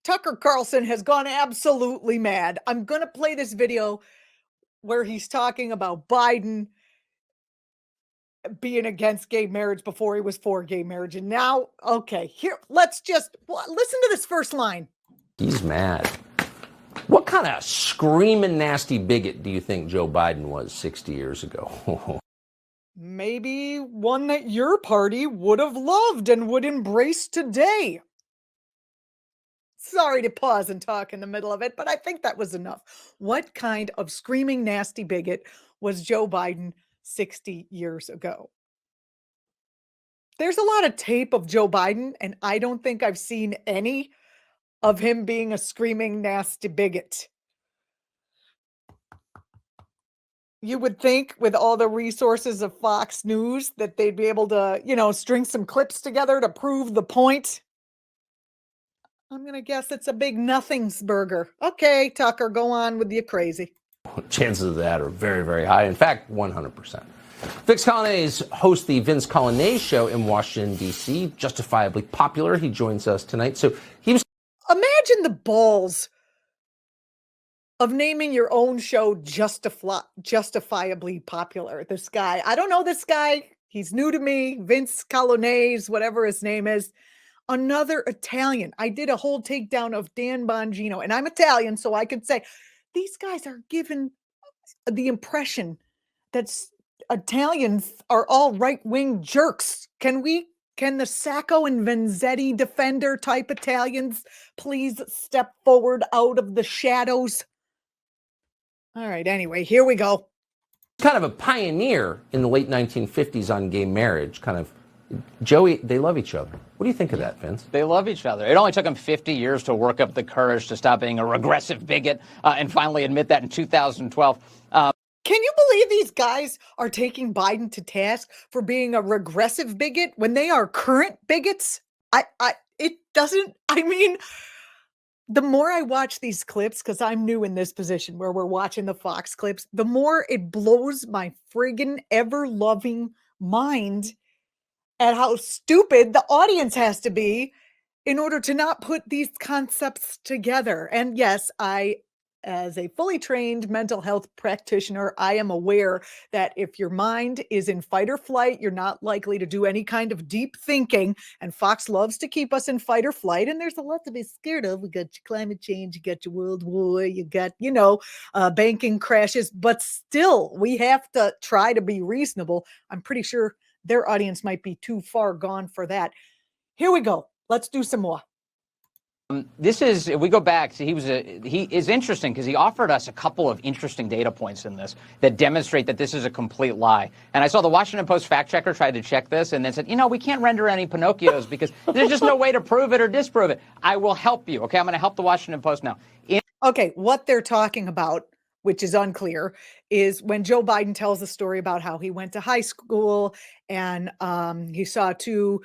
Tucker Carlson has gone absolutely mad. I'm going to play this video where he's talking about Biden being against gay marriage before he was for gay marriage. And now, okay, here, let's just listen to this first line. He's mad. What kind of screaming nasty bigot do you think Joe Biden was 60 years ago? Maybe one that your party would have loved and would embrace today. Sorry to pause and talk in the middle of it, but I think that was enough. What kind of screaming nasty bigot was Joe Biden 60 years ago? There's a lot of tape of Joe Biden, and I don't think I've seen any of him being a screaming nasty bigot. You would think with all the resources of Fox News that they'd be able to, string some clips together to prove the point. I'm going to guess it's a big nothings burger. Okay, Tucker, go on with your crazy. Chances of that are very, very high. In fact, 100%. Vince Colonnese hosts the Vince Colonnese Show in Washington, D.C. Justifiably popular. He joins us tonight. So he was. Imagine the balls of naming your own show justifiably popular. This guy, I don't know this guy. He's new to me. Vince Colonnese, whatever his name is. Another Italian. I did a whole takedown of Dan Bongino, and I'm Italian, so I could say these guys are given the impression that Italians are all right-wing jerks. Can the Sacco and Vanzetti defender type Italians please step forward out of the shadows? All right, anyway, here we go. Kind of a pioneer in the late 1950s on gay marriage, kind of. Joey, they love each other. What do you think of that, Vince? They love each other. It only took him 50 years to work up the courage to stop being a regressive bigot and finally admit that in 2012. Can you believe these guys are taking Biden to task for being a regressive bigot when they are current bigots? The more I watch these clips, because I'm new in this position where we're watching the Fox clips, the more it blows my friggin' ever-loving mind at how stupid the audience has to be in order to not put these concepts together. And yes, as a fully trained mental health practitioner, I am aware that if your mind is in fight or flight, you're not likely to do any kind of deep thinking. And Fox loves to keep us in fight or flight. And there's a lot to be scared of. We got your climate change, you got your world war, you got, banking crashes. But still, we have to try to be reasonable. I'm pretty sure their audience might be too far gone for that. Here we go. Let's do some more. If we go back, he is interesting because he offered us a couple of interesting data points in this that demonstrate that this is a complete lie. And I saw the Washington Post fact checker tried to check this and then said, we can't render any Pinocchios because there's just no way to prove it or disprove it. I will help you. Okay, I'm going to help the Washington Post now. Okay, what they're talking about, which is unclear, is when Joe Biden tells the story about how he went to high school and he saw two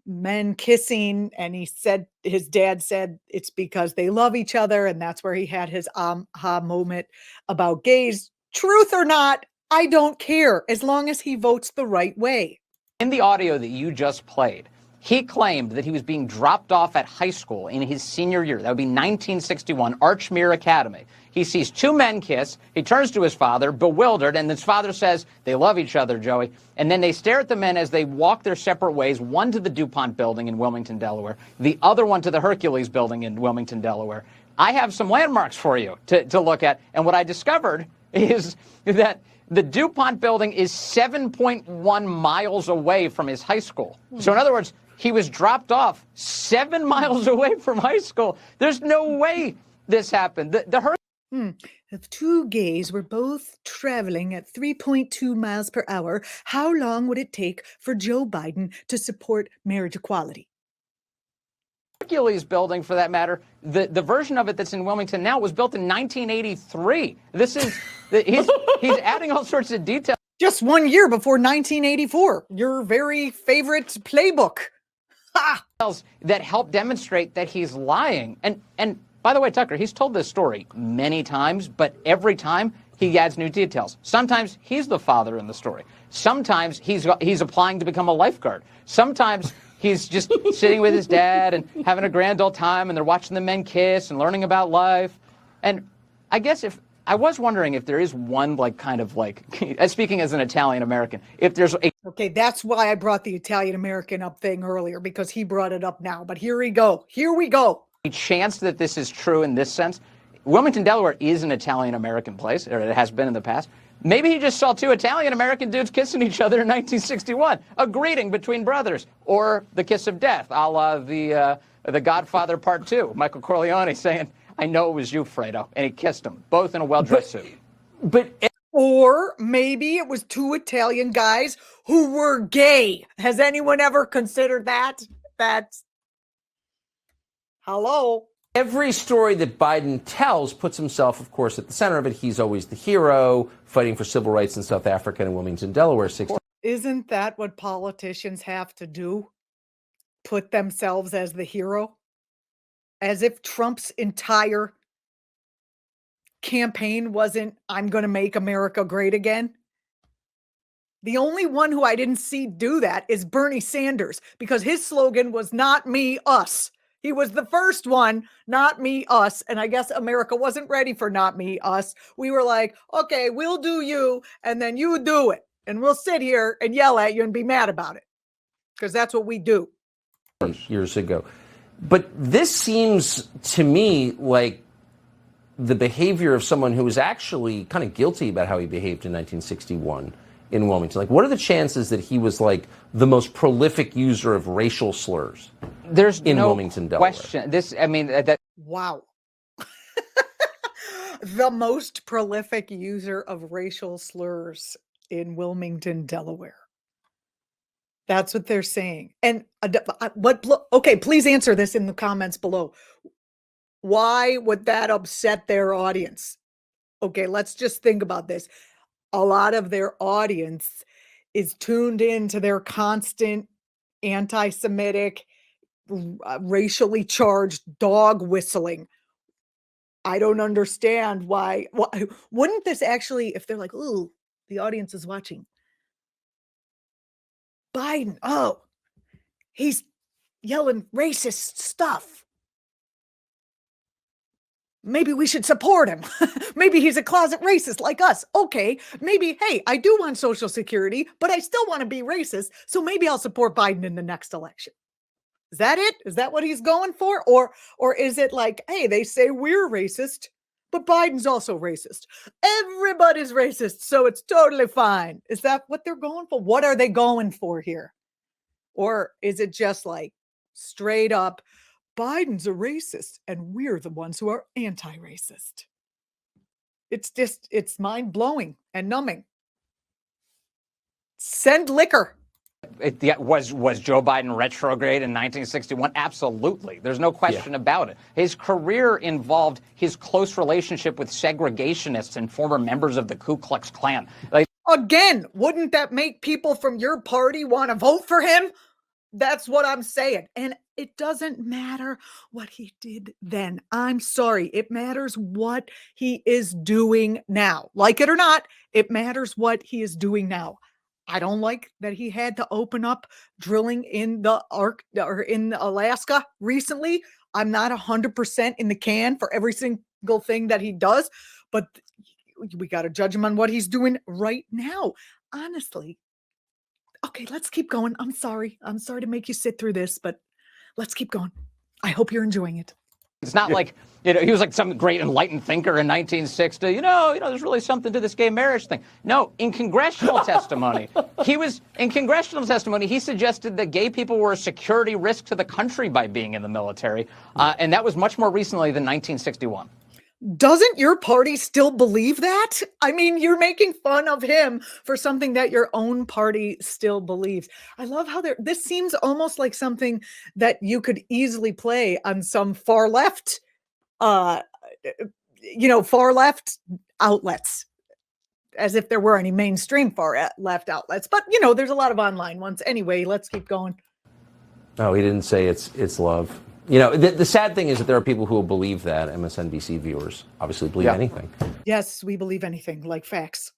men kissing, and his dad said it's because they love each other, and that's where he had his aha moment about gays. Truth or not, I don't care as long as he votes the right way. In the audio that you just played, he claimed that he was being dropped off at high school in his senior year. That would be 1961, Archmere Academy. He sees two men kiss. He turns to his father, bewildered, and his father says, they love each other, Joey. And then they stare at the men as they walk their separate ways, one to the DuPont building in Wilmington, Delaware, the other one to the Hercules building in Wilmington, Delaware. I have some landmarks for you to look at. And what I discovered is that the DuPont building is 7.1 miles away from his high school. So in other words, he was dropped off 7 miles away from high school. There's no way this happened. If two gays were both traveling at 3.2 miles per hour, how long would it take for Joe Biden to support marriage equality? Hercules building, for that matter, the version of it that's in Wilmington now was built in 1983. He's adding all sorts of details. Just 1 year before 1984, your very favorite playbook. Ha! That help demonstrate that he's lying. And by the way, Tucker, he's told this story many times, but every time he adds new details. Sometimes he's the father in the story. Sometimes he's applying to become a lifeguard. Sometimes He's just sitting with his dad and having a grand old time, and they're watching the men kiss and learning about life. And I guess I was wondering if there is one, speaking as an Italian American, if there's a Okay, that's why I brought the Italian American up thing earlier, because he brought it up now. But here we go. Here we go. chance that this is true in this sense. Wilmington, Delaware is an Italian-American place, or it has been in the past. Maybe he just saw two Italian-American dudes kissing each other in 1961, a greeting between brothers, or the kiss of death, a la the Godfather Part 2, Michael Corleone saying, "I know it was you, Fredo," and he kissed him, both in a well-dressed suit. Or maybe it was two Italian guys who were gay. Has anyone ever considered that? Hello? Every story that Biden tells puts himself, of course, at the center of it. He's always the hero, fighting for civil rights in South Africa and Wilmington, Delaware. Isn't that what politicians have to do? Put themselves as the hero? As if Trump's entire campaign wasn't, "I'm going to make America great again." The only one who I didn't see do that is Bernie Sanders, because his slogan was "Not me, us." He was the first one, "Not me, us." And I guess America wasn't ready for "Not me, us." We were like, okay, we'll do you, and then you do it. And we'll sit here and yell at you and be mad about it, because that's what we do. Years ago. But this seems to me like the behavior of someone who was actually kind of guilty about how he behaved in 1961 in Wilmington. Like, what are the chances that he was like the most prolific user of racial slurs? There's in no Wilmington, Delaware. Question. That Wow. The most prolific user of racial slurs in Wilmington, Delaware. That's what they're saying. And okay, please answer this in the comments below. Why would that upset their audience? Okay, let's just think about this. A lot of their audience is tuned into their constant anti-Semitic, racially charged dog whistling. I don't understand why. Wouldn't this actually, if they're like, "Ooh, the audience is watching Biden, oh, he's yelling racist stuff. Maybe we should support him. Maybe he's a closet racist like us. Okay, maybe, hey, I do want Social Security, but I still want to be racist, so maybe I'll support Biden in the next election." Is that it? Is that what he's going for? Or is it like, hey, they say we're racist, but Biden's also racist. Everybody's racist, so it's totally fine. Is that what they're going for? What are they going for here? Or is it just like straight up, Biden's a racist and we're the ones who are anti-racist? It's mind-blowing and numbing. Send liquor. Was Joe Biden retrograde in 1961? Absolutely. There's no question about it. His career involved his close relationship with segregationists and former members of the Ku Klux Klan. Again, wouldn't that make people from your party want to vote for him? That's what I'm saying. And it doesn't matter what he did then. I'm sorry. It matters what he is doing now. Like it or not, it matters what he is doing now. I don't like that he had to open up drilling in the or in Alaska recently. I'm not 100% in the can for every single thing that he does, but we got to judge him on what he's doing right now. Honestly. Okay, let's keep going. I'm sorry. I'm sorry to make you sit through this, but let's keep going. I hope you're enjoying it. It's not like, he was like some great enlightened thinker in 1960. There's really something to this gay marriage thing. No, in congressional testimony, he suggested that gay people were a security risk to the country by being in the military. And that was much more recently than 1961. Doesn't your party still believe that? I mean, you're making fun of him for something that your own party still believes. I love how this seems almost like something that you could easily play on some far left, far left outlets, as if there were any mainstream far left outlets. But, there's a lot of online ones. Anyway, let's keep going. No, he didn't say it's love. You know, the sad thing is that there are people who will believe that. MSNBC viewers obviously believe anything. Yes, we believe anything, like facts.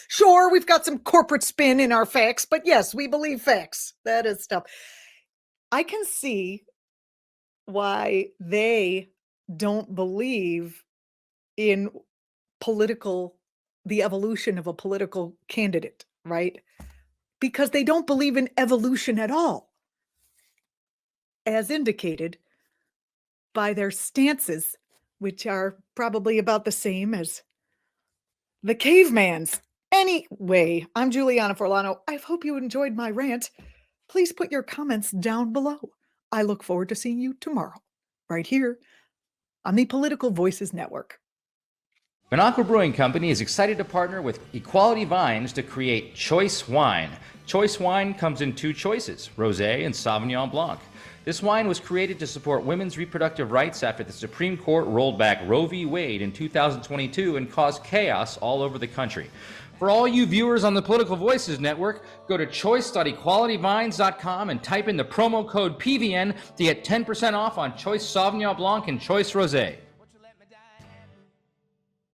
Sure, we've got some corporate spin in our facts, but yes, we believe facts. That is stuff. I can see why they don't believe in the evolution of a political candidate, right? Because they don't believe in evolution at all, as indicated by their stances, which are probably about the same as the caveman's. Anyway, I'm Julianna Forlano. I hope you enjoyed my rant. Please put your comments down below. I look forward to seeing you tomorrow, right here on the Political Voices Network. Minocqua Brewing Company is excited to partner with Equality Vines to create Choice Wine. Choice Wine comes in two choices, Rosé and Sauvignon Blanc. This wine was created to support women's reproductive rights after the Supreme Court rolled back Roe v. Wade in 2022 and caused chaos all over the country. For all you viewers on the Political Voices Network, go to choice.equalityvines.com and type in the promo code PVN to get 10% off on Choice Sauvignon Blanc and Choice Rosé.